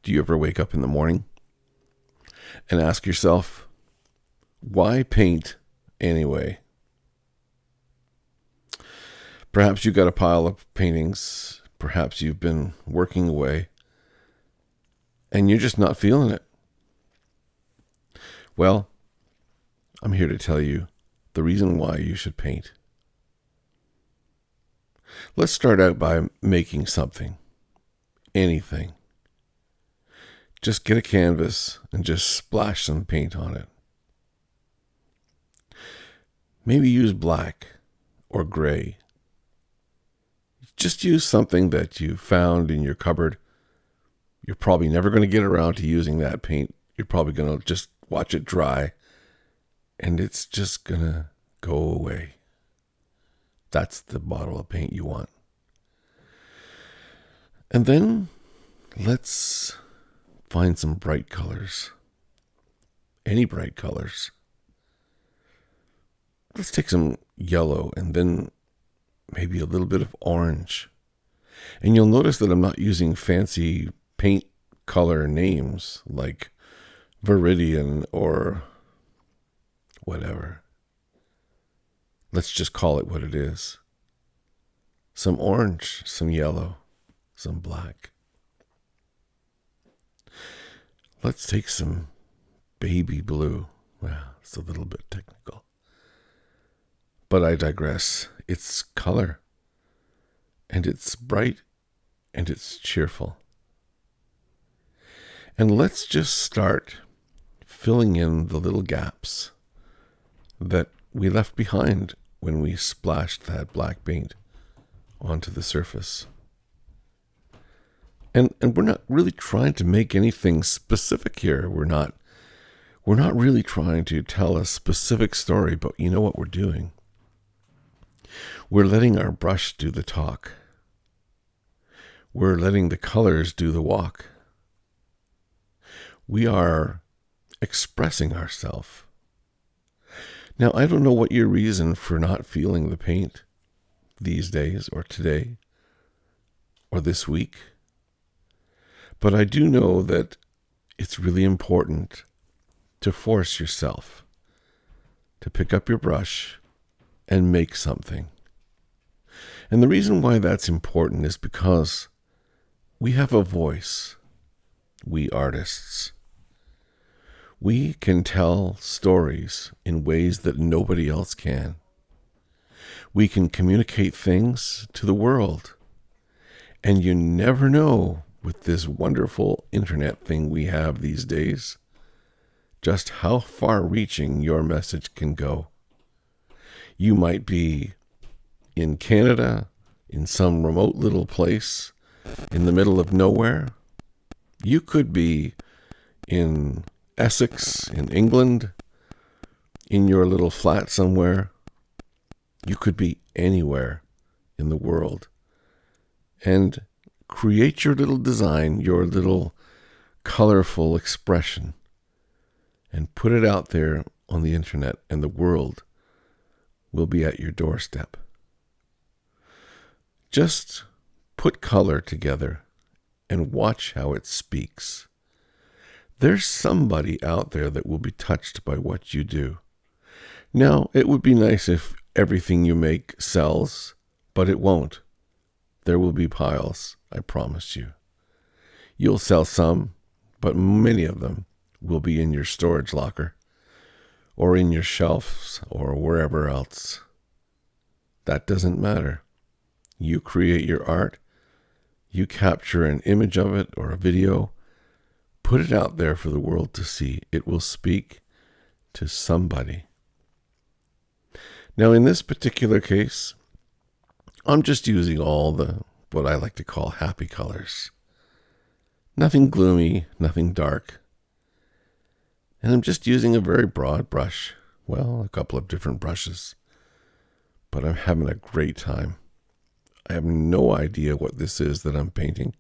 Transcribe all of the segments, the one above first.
Do you ever wake up in the morning and ask yourself, why paint anyway? Perhaps you got a pile of paintings. Perhaps you've been working away and you're just not feeling it. Well, I'm here to tell you the reason why you should paint. Let's start out by making something. Anything. Just get a canvas and just splash some paint on it. Maybe use black or gray. Just use something that you found in your cupboard. You're probably never going to get around to using that paint. You're probably going to just watch it dry, and it's just going to go away. That's the bottle of paint you want. And then let's find some bright colors. Any bright colors. Let's take some yellow and then maybe a little bit of orange. And you'll notice that I'm not using fancy paint color names like Viridian or whatever. Let's just call it what it is. Some orange, some yellow, some black. Let's take some baby blue. Well, it's a little bit technical. But I digress. It's color. And it's bright. And it's cheerful. And let's just start filling in the little gaps that we left behind when we splashed that black paint onto the surface. And we're not really trying to make anything specific here. We're not really trying to tell a specific story, but you know what we're doing? We're letting our brush do the talk. We're letting the colors do the walk. We are expressing ourselves. Now, I don't know what your reason for not feeling the paint these days or today or this week, but I do know that it's really important to force yourself to pick up your brush and make something. And the reason why that's important is because we have a voice, we artists. We can tell stories in ways that nobody else can. We can communicate things to the world. And you never know with this wonderful internet thing we have these days, just how far-reaching your message can go. You might be in Canada, in some remote little place, in the middle of nowhere. You could be in Essex, in England, in your little flat somewhere. You could be anywhere in the world. And create your little design, your little colorful expression, and put it out there on the internet, and the world will be at your doorstep. Just put color together and watch how it speaks. There's somebody out there that will be touched by what you do. Now, it would be nice if everything you make sells, but it won't. There will be piles, I promise you. You'll sell some, but many of them will be in your storage locker or in your shelves or wherever else. That doesn't matter. You create your art, you capture an image of it or a video, put it out there for the world to see. It will speak to somebody. Now, in this particular case, I'm just using all the, what I like to call happy colors. Nothing gloomy, nothing dark. And I'm just using a very broad brush. Well, a couple of different brushes. But I'm having a great time. I have no idea what this is that I'm painting.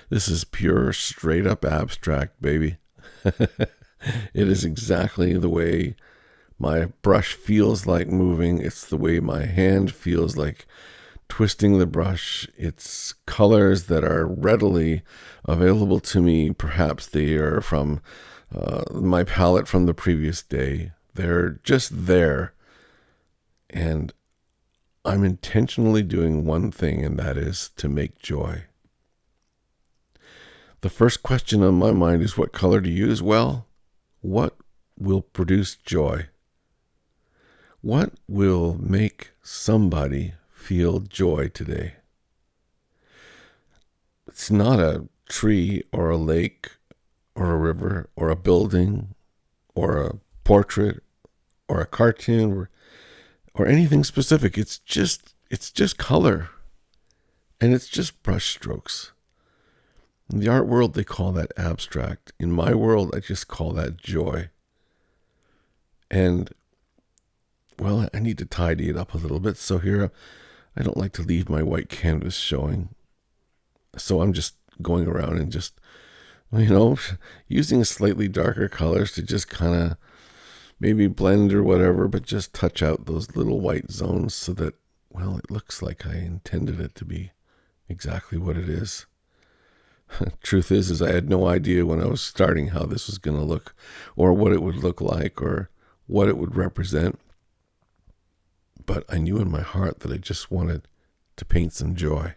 This is pure, straight up abstract, baby. It is exactly the way my brush feels like moving. It's the way my hand feels like twisting the brush. It's colors that are readily available to me. Perhaps they are from my palette from the previous day. They're just there. And I'm intentionally doing one thing, and that is to make joy. The first question on my mind is what color to use? Well, what will produce joy? What will make somebody feel joy today? It's not a tree or a lake or a river or a building or a portrait or a cartoon or anything specific. It's just color, and it's just brush strokes. In the art world, they call that abstract. In my world, I just call that joy. And, well, I need to tidy it up a little bit. So here, I don't like to leave my white canvas showing. So I'm just going around and just, using slightly darker colors to just kind of maybe blend or whatever, but just touch out those little white zones so that, well, it looks like I intended it to be exactly what it is. Truth is I had no idea when I was starting how this was going to look or what it would look like or what it would represent. But I knew in my heart that I just wanted to paint some joy.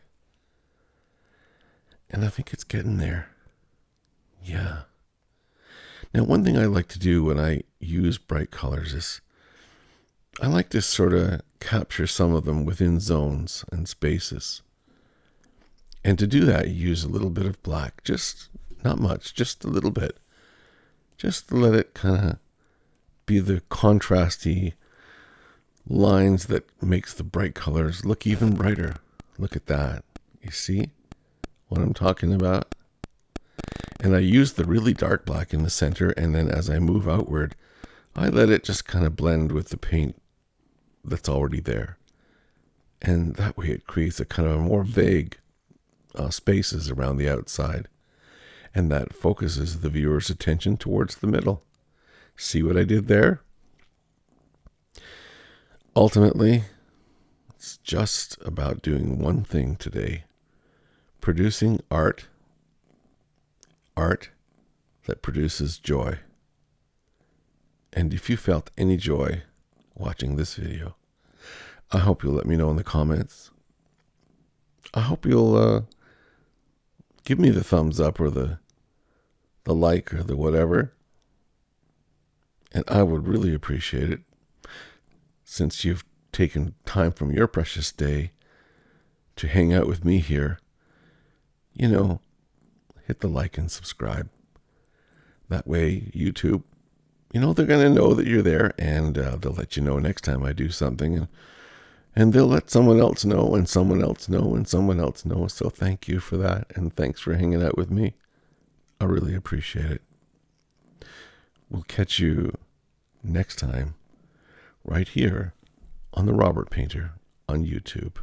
And I think it's getting there. Yeah. Now, one thing I like to do when I use bright colors is I like to sort of capture some of them within zones and spaces. And to do that, you use a little bit of black, just not much, just a little bit. Just to let it kind of be the contrasty lines that makes the bright colors look even brighter. Look at that. You see what I'm talking about? And I use the really dark black in the center, and then as I move outward, I let it just kind of blend with the paint that's already there. And that way it creates a kind of a more vague spaces around the outside. And that focuses the viewer's attention towards the middle. See what I did there? Ultimately, it's just about doing one thing today. Producing art that produces joy. And if you felt any joy watching this video, I hope you'll let me know in the comments. I hope you'll give me the thumbs up or the like or the whatever. And I would really appreciate it, since you've taken time from your precious day to hang out with me here. Hit the like and subscribe. That way, YouTube, they're going to know that you're there, and they'll let you know next time I do something. And they'll let someone else know, and someone else know, and someone else know. So thank you for that, and thanks for hanging out with me. I really appreciate it. We'll catch you next time right here on The Robert Painter on YouTube.